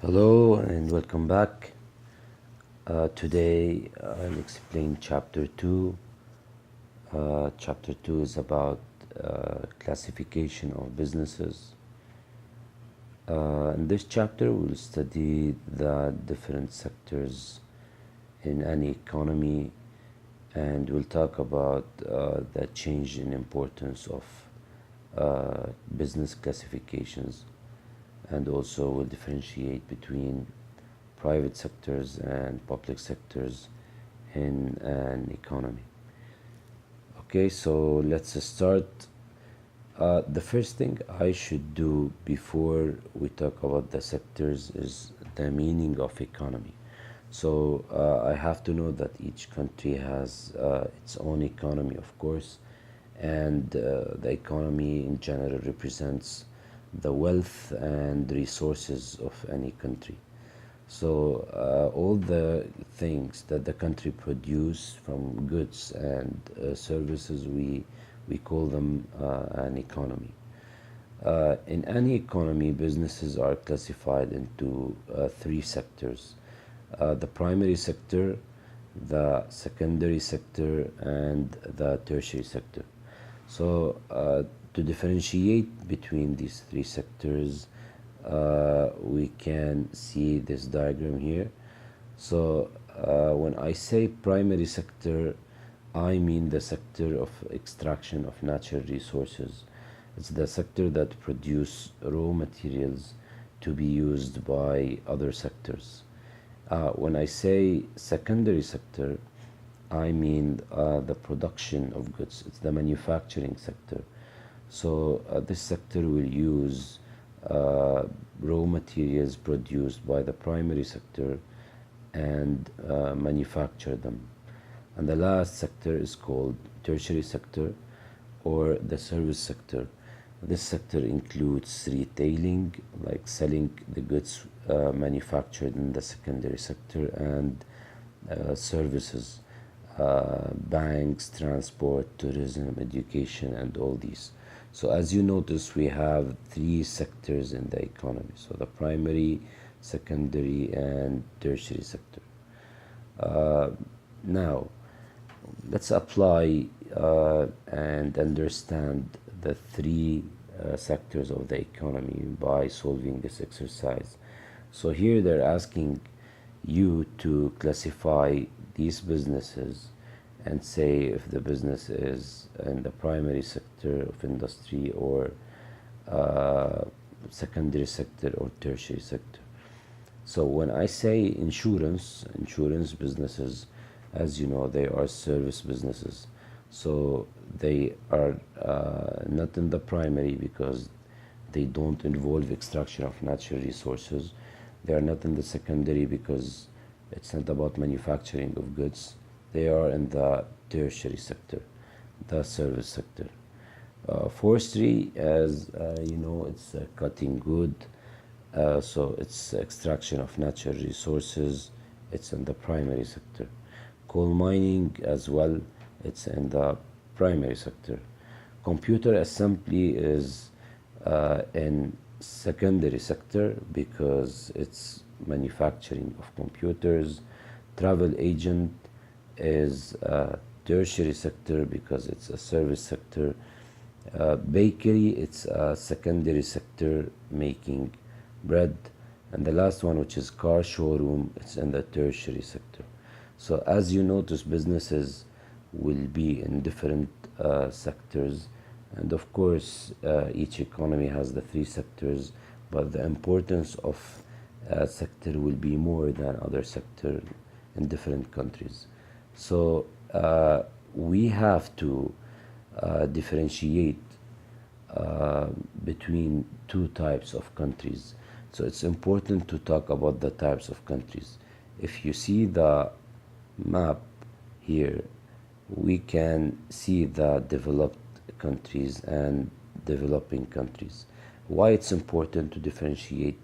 Hello and welcome back. Today I'll explain Chapter 2. Chapter 2 is about classification of businesses. In this chapter we'll study the different sectors in any economy, and we'll talk about the change in importance of business classifications, and also will differentiate between private sectors and public sectors in an economy. Okay, so let's start. The first thing I should do before we talk about the sectors is the meaning of economy. So I have to know that each country has its own economy, of course, and the economy in general represents the wealth and resources of any country. So all the things that the country produce, from goods and services, we call them an economy. In any economy, businesses are classified into three sectors: the primary sector, the secondary sector, and the tertiary sector. So to differentiate between these three sectors, we can see this diagram here. So when I say primary sector, I mean the sector of extraction of natural resources. It's the sector that produce raw materials to be used by other sectors. When I say secondary sector, I mean the production of goods. It's the manufacturing sector. So this sector will use raw materials produced by the primary sector and manufacture them. And the last sector is called tertiary sector, or the service sector. This sector includes retailing, like selling the goods manufactured in the secondary sector, and services, banks, transport, tourism, education, and all these. So as you notice, we have three sectors in the economy: so the primary, secondary, and tertiary sector. Now let's apply and understand the three sectors of the economy by solving this exercise. So here they're asking you to classify these businesses and say if the business is in the primary sector of industry, or secondary sector, or tertiary sector. So when I say insurance businesses, as you know, they are service businesses. So they are not in the primary because they don't involve extraction of natural resources. They are not in the secondary because it's not about manufacturing of goods. They are in the tertiary sector, the service sector. Forestry, as you know, it's cutting wood, so it's extraction of natural resources. It's in the primary sector. Coal mining as well, it's in the primary sector. Computer assembly is in secondary sector because it's manufacturing of computers. Travel agent is tertiary sector because it's a service sector. Bakery, it's a secondary sector, making bread. And the last one, which is car showroom, it's in the tertiary sector. So as you notice, businesses will be in different sectors, and of course each economy has the three sectors, but the importance of a sector will be more than other sector in different countries. So we have to differentiate between two types of countries. So it's important to talk about the types of countries. If you see the map here, we can see the developed countries and developing countries. Why it's important to differentiate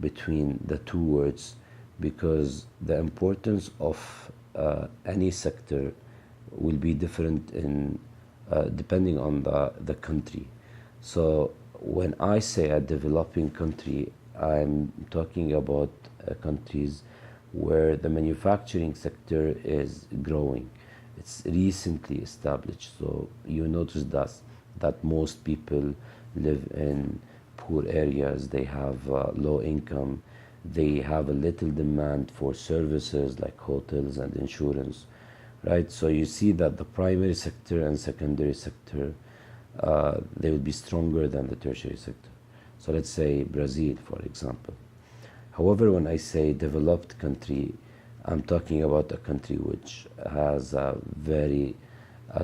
between the two words? Because the importance of any sector will be different in depending on the country. So when I say a developing country, I'm talking about countries where the manufacturing sector is growing. It's recently established. So you notice that most people live in poor areas. They have low income. They have a little demand for services like hotels and insurance, right? So you see that the primary sector and secondary sector, they will be stronger than the tertiary sector. So let's say Brazil, for example. However, when I say developed country, I'm talking about a country which has a very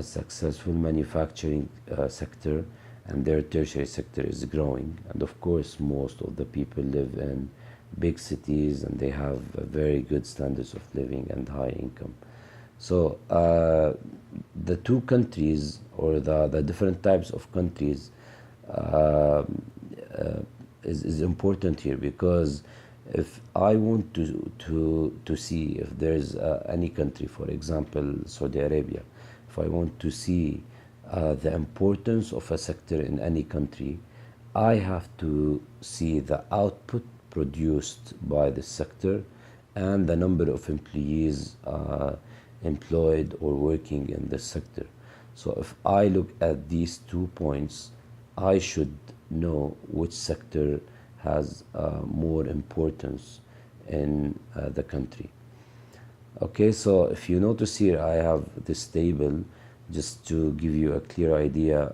successful manufacturing sector, and their tertiary sector is growing. And of course, most of the people live in big cities and they have very good standards of living and high income. So the two countries, or the different types of countries, uh, is important here, because if I want to see if there's any country, for example, Saudi Arabia, if I want to see the importance of a sector in any country, I have to see the output produced by the sector and the number of employees employed or working in the sector. So if I look at these 2 points, I should know which sector has more importance in the country. Okay, so if you notice here, I have this table just to give you a clear idea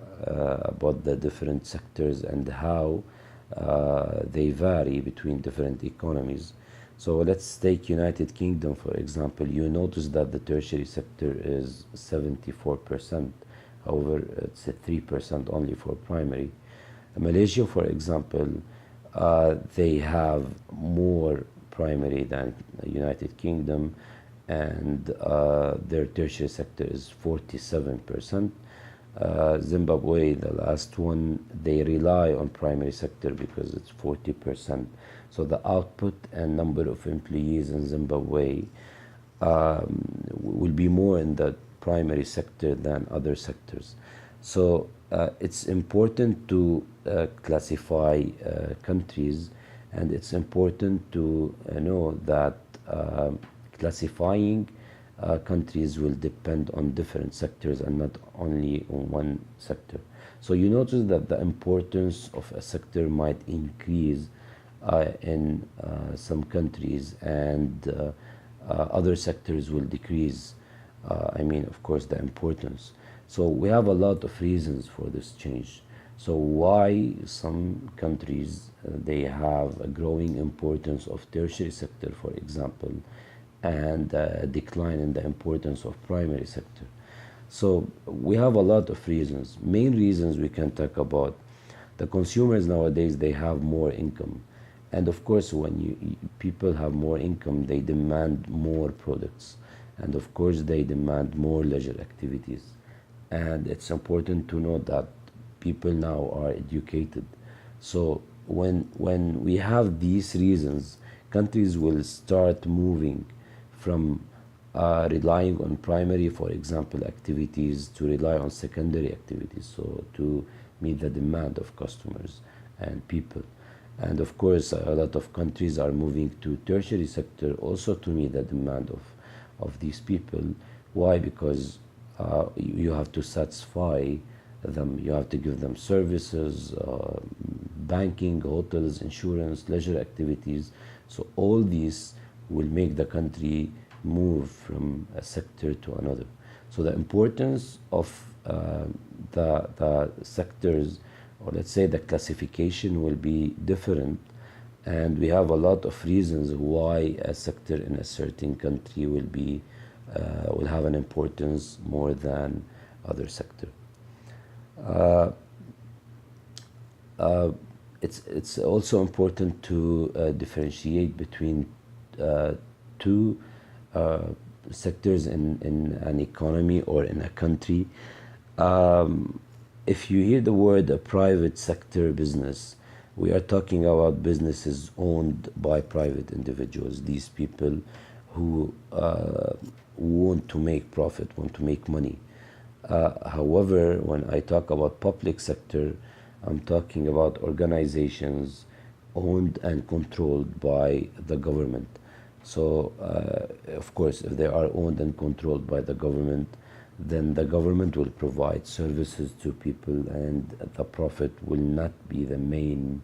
about the different sectors and how they vary between different economies. So let's take United Kingdom, for example. You notice that the tertiary sector is 74%. However, it's 3% only for primary. Malaysia, for example, they have more primary than United Kingdom, and their tertiary sector is 47%. Zimbabwe, the last one, they rely on primary sector because it's 40%. So the output and number of employees in Zimbabwe will be more in the primary sector than other sectors. So it's important to classify countries, and it's important to know that classifying countries will depend on different sectors and not only on one sector. So you notice that the importance of a sector might increase in some countries, and other sectors will decrease. Of course, the importance. So we have a lot of reasons for this change. So why some countries they have a growing importance of tertiary sector, for example, and a decline in the importance of primary sector. So we have a lot of reasons. Main reasons we can talk about: the consumers nowadays, they have more income, and of course when people have more income, they demand more products, and of course they demand more leisure activities. And it's important to know that people now are educated. So when we have these reasons, countries will start moving from relying on primary, for example, activities, to rely on secondary activities, so to meet the demand of customers and people. And of course, a lot of countries are moving to tertiary sector also to meet the demand of these people. Why? Because you have to satisfy them. You have to give them services, banking, hotels, insurance, leisure activities. So all these will make the country move from a sector to another. So the importance of the sectors, or let's say the classification, will be different, and we have a lot of reasons why a sector in a certain country will have an importance more than other sector. it's also important to differentiate between two uh, sectors in an economy or in a country. If you hear the word a private sector business, we are talking about businesses owned by private individuals. These people who want to make profit, want to make money. However, when I talk about public sector, I'm talking about organizations owned and controlled by the government. So, of course, if they are owned and controlled by the government, then the government will provide services to people, and the profit will not be the main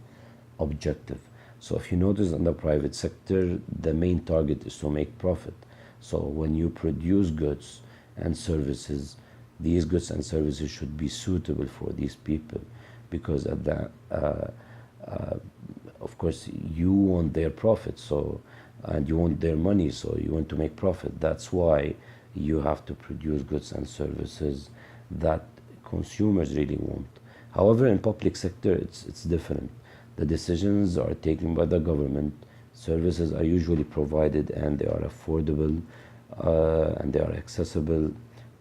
objective. So, if you notice in the private sector, the main target is to make profit. So, when you produce goods and services, these goods and services should be suitable for these people, because at the of course you want their profit, so, and you want their money, so you want to make profit. That's why you have to produce goods and services that consumers really want. However, in public sector, it's different. The decisions are taken by the government. Services are usually provided, and they are affordable, and they are accessible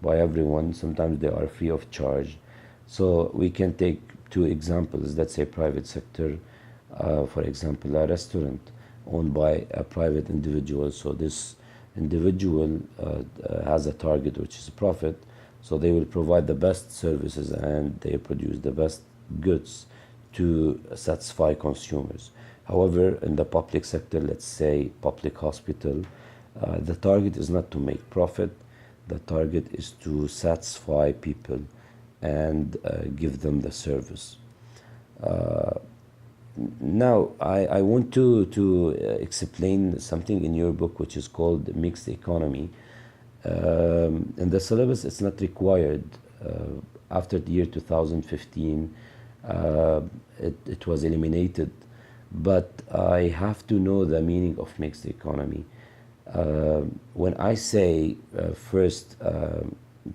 by everyone. Sometimes they are free of charge. So we can take two examples. Let's say private sector, for example, a restaurant owned by a private individual. So this individual has a target, which is profit. So they will provide the best services, and they produce the best goods to satisfy consumers. However, in the public sector, let's say public hospital, the target is not to make profit. The target is to satisfy people and give them the service. Now, I want to explain something in your book, which is called mixed economy. In the syllabus, it's not required. After the year 2015, it was eliminated. But I have to know the meaning of mixed economy. When I say first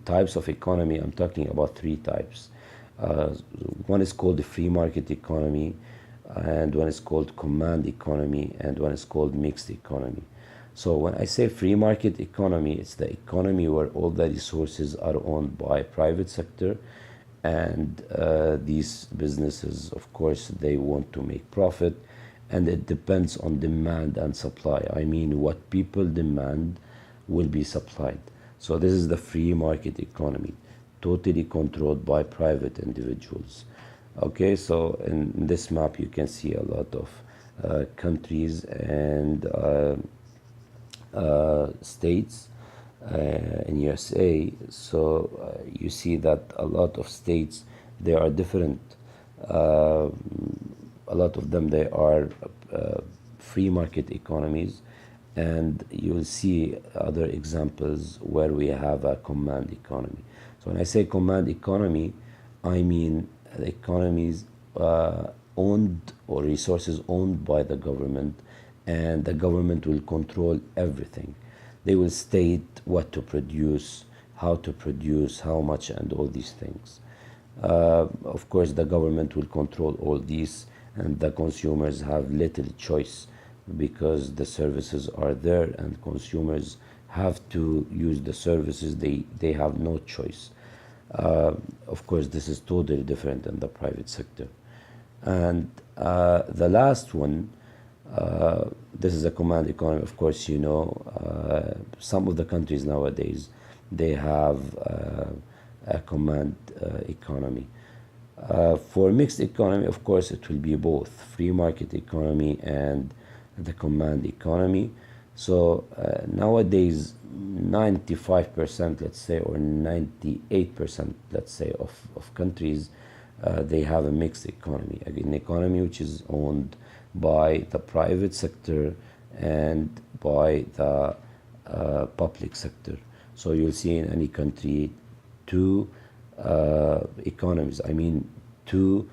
types of economy, I'm talking about three types. One is called the free market economy, and one is called command economy, and one is called mixed economy. So when I say free market economy, it's the economy where all the resources are owned by private sector, and these businesses, of course, they want to make profit, and it depends on demand and supply. I mean, what people demand will be supplied. So this is the free market economy, totally controlled by private individuals. Okay, so in this map you can see a lot of countries and states in USA. So you see that a lot of states, they are different. A lot of them, they are free market economies, and you'll see other examples where we have a command economy. So when I say command economy, I mean the economies owned, or resources owned by the government, and the government will control everything. They will state what to produce, how to produce, how much, and all these things. Of course, the government will control all these, and the consumers have little choice, because the services are there and consumers have to use the services. They have no choice. Of course, this is totally different in the private sector. And the last one, this is a command economy. Of course, you know, some of the countries nowadays, they have a command economy. For mixed economy, of course, it will be both free market economy and the command economy. So nowadays, 95%, let's say, or 98%, let's say, of countries, they have a mixed economy, an economy which is owned by the private sector and by the public sector. So you'll see in any country two economies, I mean two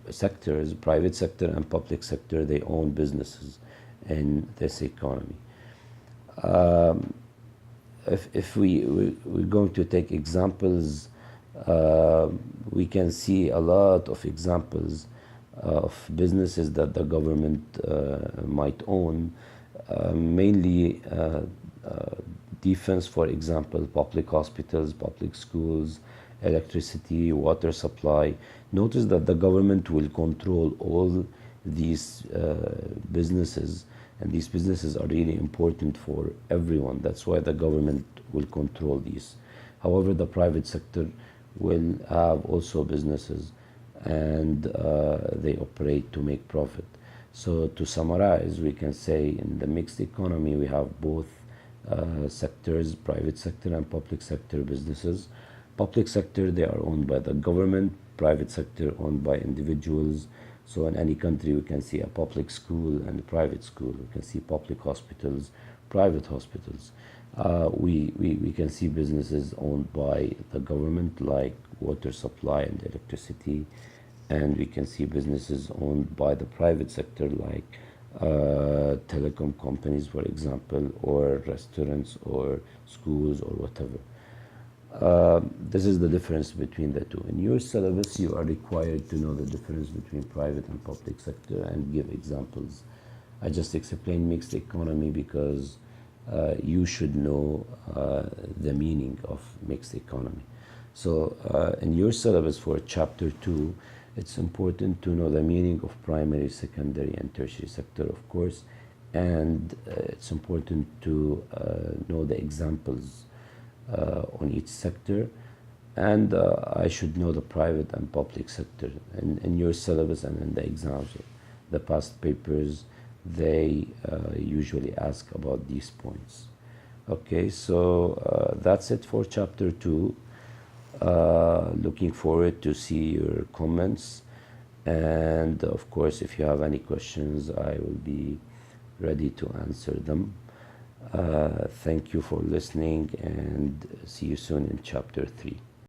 sectors, private sector and public sector, they own businesses in this economy. If we're going to take examples Uh, we can see a lot of examples of businesses that the government might own, mainly defense, for example, public hospitals, public schools, electricity, water supply. Notice that the government will control all these businesses, and these businesses are really important for everyone. That's why the government will control these. However, the private sector will have also businesses, and they operate to make profit. So to summarize, we can say in the mixed economy we have both sectors, private sector and public sector businesses. Public sector, they are owned by the government, private sector owned by individuals. So in any country we can see a public school and a private school. We can see public hospitals, private hospitals. We can see businesses owned by the government like water supply and electricity, and we can see businesses owned by the private sector like telecom companies, for example, or restaurants or schools or whatever. This is the difference between the two. In your syllabus, you are required to know the difference between private and public sector and give examples. I just explained mixed economy because you should know the meaning of mixed economy. So in your syllabus for chapter 2, it's important to know the meaning of primary, secondary, and tertiary sector, of course, and it's important to know the examples on each sector, and I should know the private and public sector in your syllabus and in the exams. The past papers, they usually ask about these points. Okay, so that's it for chapter 2. Looking forward to see your comments, and of course if you have any questions I will be ready to answer them. Thank you for listening, and see you soon in chapter 3.